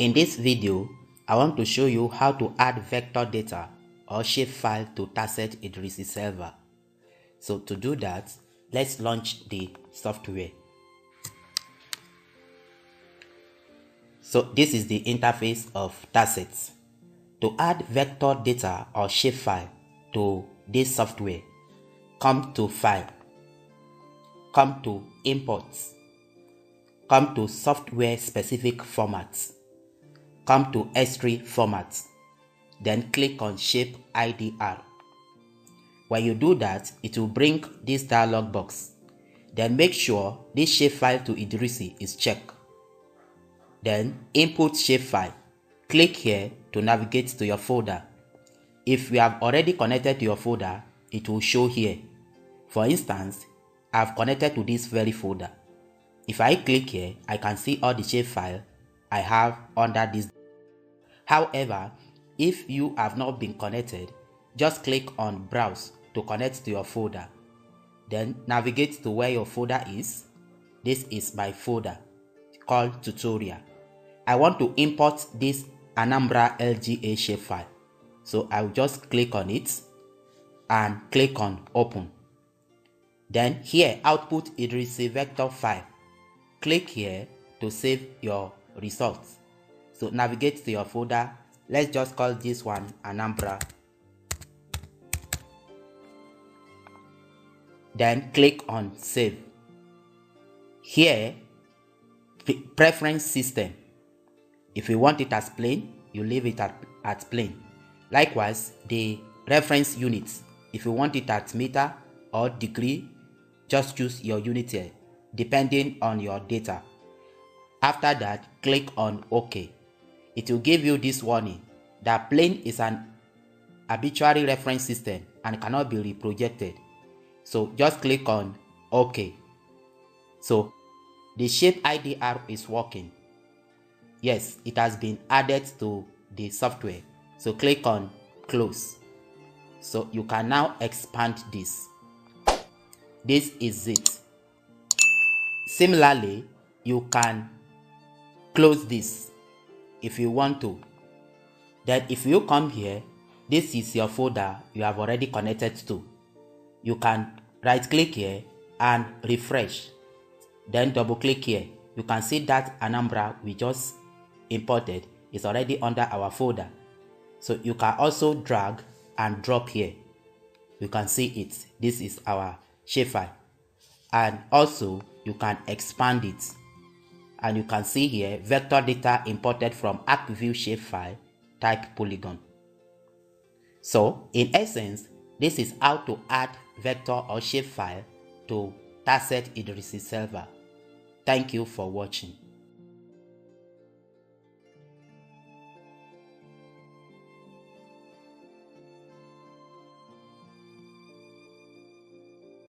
In this video, I want to show you how to add vector data or shapefile to Terrset Idrisi Selva. So to do that, let's launch the software. So this is the interface of Terrset. To add vector data or shapefile to this software, come to File, come to Imports, come to Software Specific Formats, come to S3 Format, then click on Shape IDR. When you do that, it will bring this dialog box. Then make sure this shapefile to Idrisi is checked. Then input shapefile. Click here to navigate to your folder. If you have already connected to your folder, it will show here. For instance, I've connected to this very folder. If I click here, I can see all the shapefile I have under this. However, if you have not been connected, just click on Browse to connect to your folder. Then navigate to where your folder is. This is my folder called Tutorial. I want to import this Anambra LGA shapefile. So I'll just click on it and click on Open. Then here, output Idrisi vector file. Click here to save your results. So navigate to your folder. Let's just call this one Anambra. Then click on Save. Here, Preference System. If you want it as plain, you leave it at plain. Likewise, the reference units. If you want it at meter or degree, just choose your unit here, depending on your data. After that, click on OK. It will give you this warning that plain is an arbitrary reference system and cannot be reprojected. So just click on OK. So the shape IDR is working. Yes, it has been added to the software. So click on Close. So you can now expand this. This is it. Similarly, you can close this if you want to. Then if you come here, this is your folder you have already connected to. You can right click here and refresh. Then double click here. You can see that Anambra we just imported is already under our folder. So you can also drag and drop here. You can see it. This is our shapefile. And also you can expand it. And you can see here vector data imported from ArcView shapefile type polygon. So in essence, this is how to add vector or shapefile to Terrset Idrisi Selva. Thank you for watching.